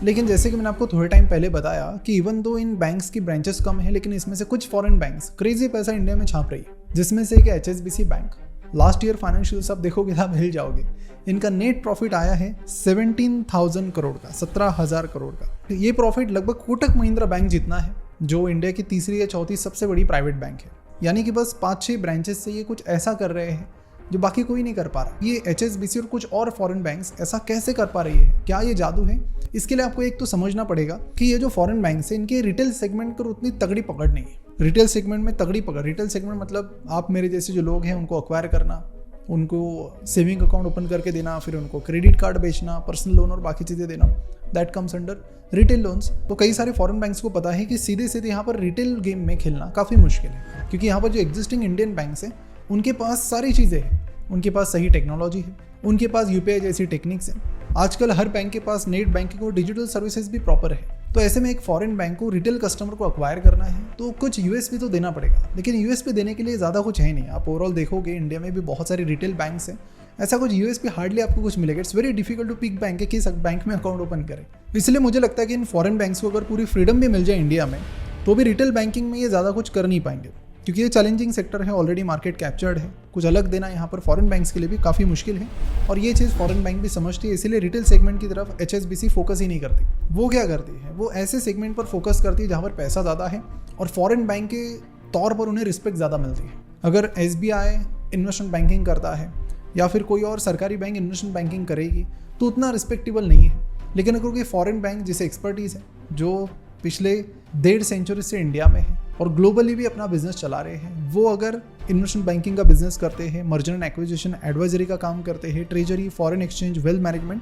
लेकिन जैसे कि मैंने आपको थोड़े टाइम पहले बताया कि इवन दो इन बैंक्स की ब्रांचेस कम है, लेकिन इसमें से कुछ फॉरेन बैंक्स क्रेजी पैसा इंडिया में छाप रही है, जिसमें से एक HSBC bank. Last year financials आप देखोगे तो आप हिल जाओगे। इनका नेट प्रॉफिट आया है 17,000 करोड़ का, 17,000 करोड़ का। ये प्रॉफिट लगभग कोटक महिंद्रा बैंक जितना है, जो इंडिया की तीसरी या चौथी सबसे बड़ी प्राइवेट बैंक है। यानी कि बस 5-6 ब्रांचेस से ये कुछ ऐसा कर रहे हैं जो बाकी कोई नहीं कर पा रहा। ये HSBC और कुछ और फॉरेन बैंक्स ऐसा कैसे कर पा रही है? क्या ये जादू है? इसके लिए आपको एक तो समझना पड़ेगा कि ये जो फॉरेन बैंक्स है, इनके रिटेल सेगमेंट पर उतनी तगड़ी पकड़ नहीं है। रिटेल सेगमेंट में तगड़ी पकड़, रिटेल सेगमेंट मतलब आप मेरे जैसे जो लोग हैं उनको अक्वायर करना, उनको सेविंग अकाउंट ओपन करके देना, फिर उनको क्रेडिट कार्ड बेचना, पर्सनल लोन और बाकी चीज़ें देना, that comes under retail loans. तो कई सारे फॉरेन बैंक्स को पता है कि सीधे सीधे यहाँ पर रिटेल गेम में खेलना काफ़ी मुश्किल है, क्योंकि यहाँ पर जो एग्जिस्टिंग इंडियन बैंक्स हैं उनके पास सारी चीज़ें हैं। उनके पास सही टेक्नोलॉजी है, उनके पास UPI जैसी टेक्निक्स हैं। आजकल हर बैंक के पास नेट बैंकिंग और डिजिटल सर्विसेज भी प्रॉपर है। तो ऐसे में एक फॉरेन बैंक को रिटेल कस्टमर को अक्वायर करना है तो कुछ USP तो देना पड़ेगा, लेकिन USP देने के लिए ज़्यादा कुछ है नहीं। आप ओवरऑल देखोगे इंडिया में भी बहुत सारे रिटेल बैंक्स हैं, ऐसा कुछ USP हार्डली आपको कुछ मिलेगा। It's very difficult to pick bank है किस बैंक में अकाउंट ओपन करें। इसलिए मुझे लगता है कि इन फॉरेन बैंक्स को अगर पूरी फ्रीडम भी मिल जाए इंडिया में, तो भी रिटेल बैंकिंग में ये ज़्यादा कुछ कर नहीं पाएंगे, क्योंकि ये चैलेंजिंग सेक्टर है, ऑलरेडी मार्केट कैप्चर्ड है। कुछ अलग देना यहाँ पर फॉरेन बैंक्स के लिए भी काफ़ी मुश्किल है, और ये चीज़ फॉरेन बैंक भी समझती है। इसीलिए रिटेल सेगमेंट की तरफ HSBC फोकस ही नहीं करती। वो क्या करती है, वो ऐसे सेगमेंट पर फोकस करती है जहाँ पर पैसा ज़्यादा है और फॉरेन बैंक के तौर पर उन्हें रिस्पेक्ट ज़्यादा मिलती है। अगर SBI इन्वेस्टमेंट बैंकिंग करता है या फिर कोई और सरकारी बैंक इन्वेस्टमेंट बैंकिंग करेगी तो उतना रिस्पेक्टेबल नहीं है। लेकिन अगर कोई फॉरेन बैंक जिसे एक्सपर्टीज़ है, जो पिछले 1.5 सेंचुरी से इंडिया में है और ग्लोबली भी अपना बिजनेस चला रहे हैं, वो अगर इन्वेस्टमेंट बैंकिंग का बिजनेस करते हैं, मर्जर एंड एक्विजिशन एडवाइजरी का काम करते हैं, treasury, foreign exchange, wealth management,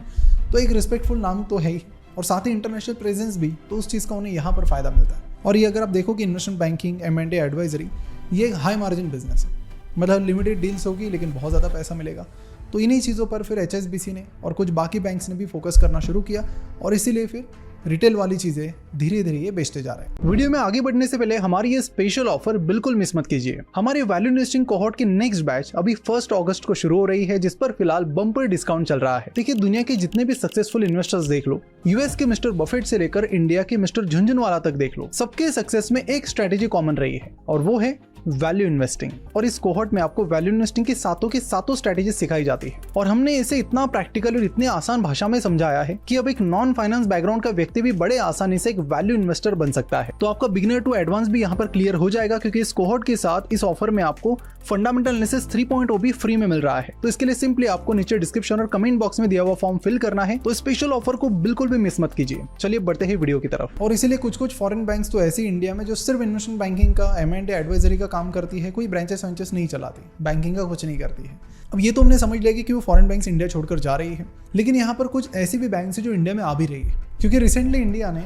तो एक रिस्पेक्टफुल नाम तो है ही, और साथ ही इंटरनेशनल प्रेजेंस भी, तो उस चीज़ का उन्हें यहाँ पर फ़ायदा मिलता है। और ये अगर आप देखो कि इन्वेस्टमेंट बैंकिंग, M&A एडवाइजरी, ये एक हाई मार्जिन बिजनेस है, मतलब लिमिटेड डील्स होगी लेकिन बहुत ज़्यादा पैसा मिलेगा। तो इन्हीं चीज़ों पर फिर HSBC ने और कुछ बाकी बैंक्स ने भी फोकस करना शुरू किया, और इसीलिए फिर रिटेल वाली चीजें धीरे धीरे ये बेचते जा रहे हैं। वीडियो में आगे बढ़ने से पहले हमारी ये स्पेशल ऑफर बिल्कुल मिस मत कीजिए। हमारे वैल्यू इन्वेस्टिंग कोहॉर्ट की नेक्स्ट बैच अभी 1 अगस्त को शुरू हो रही है, जिस पर फिलहाल बम्पर डिस्काउंट चल रहा है। देखिए, दुनिया के जितने भी सक्सेसफुल इन्वेस्टर्स देख लो, US के मिस्टर बफेट से लेकर इंडिया के मिस्टर झुंझुनवाला तक देख लो, सबके सक्सेस में एक स्ट्रेटेजी कॉमन रही है, और वो है वैल्यू इन्वेस्टिंग। और इस कोहॉर्ट में आपको वैल्यू इन्वेस्टिंग की सातों स्ट्रेटेजी सिखाई जाती है, और हमने इसे इतना प्रैक्टिकल और इतने आसान भाषा में समझाया है कि अब एक नॉन फाइनेंस बैकग्राउंड का व्यक्ति भी बड़े आसानी से एक वैल्यू इन्वेस्टर बन सकता है। तो आपका बिगिनर टू एडवांस भी यहाँ पर क्लियर हो जाएगा, क्योंकि इस कोहॉर्ट के साथ इस ऑफर में आपको फंडामेंटल एनालिसिस 3.0 भी फ्री में मिल रहा है। तो इसके लिए सिंपली आपको नीचे डिस्क्रिप्शन और कमेंट बॉक्स में दिया हुआ फॉर्म फिल करना है। तो स्पेशल ऑफर को बिल्कुल भी मिस मत कीजिए। चलिए बढ़ते हैं वीडियो की तरफ। और इसीलिए कुछ फॉरेन बैंक्स तो ऐसी इंडिया में जो सिर्फ इन्वेस्टमेंट बैंकिंग का, M&A एडवाइजरी का काम करती है, कोई ब्रांचेस नहीं चलाती, बैंकिंग का कुछ नहीं करती है। अब ये तो हमने समझ लिया कि क्यों फॉरेन बैंक्स इंडिया छोड़कर जा रही है, लेकिन यहाँ पर कुछ ऐसी भी बैंक्स है जो इंडिया में आ भी रही है, क्योंकि रिसेंटली इंडिया ने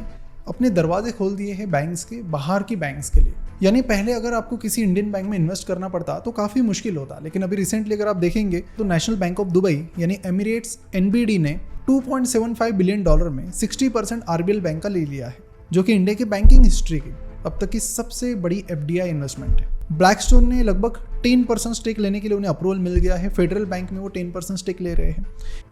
अपने दरवाजे खोल दिए हैं बैंक्स के, बाहर की बैंक्स के लिए। यानी पहले अगर आपको किसी इंडियन बैंक में इन्वेस्ट करना पड़ता तो काफ़ी मुश्किल होता, लेकिन अभी रिसेंटली अगर आप देखेंगे तो नेशनल बैंक ऑफ दुबई यानी एमिरेट्स NBD ने $2.75 बिलियन में 60% RBL बैंक का ले लिया है, जो कि इंडिया की बैंकिंग हिस्ट्री की अब तक की सबसे बड़ी FDI इन्वेस्टमेंट है। ब्लैकस्टोन ने लगभग 10% स्टेक लेने के लिए उन्हें अप्रूवल मिल गया है। फेडरल बैंक में वो 10% स्टेक ले रहे हैं।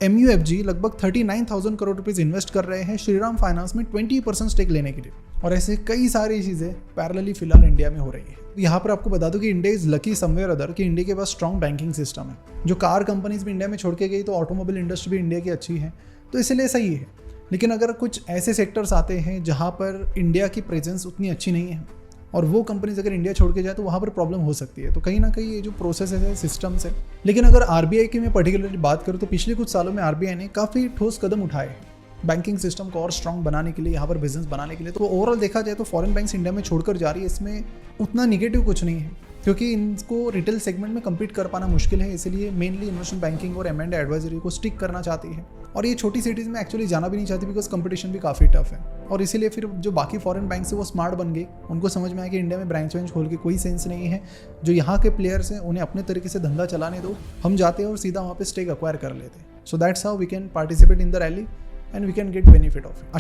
MUFG लगभग 39,000 करोड़ रुपीज इन्वेस्ट कर रहे हैं श्रीराम फाइनेंस में 20% स्टेक लेने के लिए, और ऐसे कई सारी चीज़ें पैरेलली फिलहाल इंडिया में हो रही है। यहाँ पर आपको बता दूं कि India is lucky somewhere other कि इंडिया के पास स्ट्रॉन्ग बैंकिंग सिस्टम है। जो कार कंपनीज भी इंडिया में छोड़ के गई तो ऑटोमोबाइल इंडस्ट्री भी इंडिया की अच्छी है, तो इसलिए सही है। लेकिन अगर कुछ ऐसे सेक्टर्स आते हैं जहाँ पर इंडिया की प्रेजेंस उतनी अच्छी नहीं है और वो कंपनीज अगर इंडिया छोड़ के जाए तो वहाँ पर प्रॉब्लम हो सकती है। तो कहीं ना कहीं ये जो प्रोसेस है, सिस्टम्स है। लेकिन अगर RBI की मैं पर्टिकुलरली बात करूँ तो पिछले कुछ सालों में RBI ने काफ़ी ठोस कदम उठाए हैं बैंकिंग सिस्टम को और स्ट्रॉन्ग बनाने के लिए, यहाँ पर बिजनेस बनाने के लिए। तो ओवरऑल देखा जाए तो फॉरेन बैंक्स इंडिया में छोड़कर जा रही है, इसमें उतना निगेटिव कुछ नहीं है, क्योंकि इनको रिटेल सेगमेंट में कम्पीट कर पाना मुश्किल है। इसलिए मेनली इन्वेस्टमेंट बैंकिंग और M&A एडवाइजरी को स्टिक करना चाहती है, और ये छोटी सिटीज़ में एक्चुअली जाना भी नहीं चाहती, बिकॉज कंपटीशन भी काफ़ी टफ है। और इसीलिए फिर जो बाकी फॉरेन बैंक्स है वो स्मार्ट बन गए, उनको समझ में आया कि इंडिया में ब्रांच वेंच खोल के कोई सेंस नहीं है। जो यहाँ के प्लेयर्स हैं उन्हें अपने तरीके से धंधा चलाने दो, हम जाते हैं और सीधा वहाँ पे स्टेक अक्वायर कर लेते हैं। So that's how we can participate in the rally and we can get benefit of it.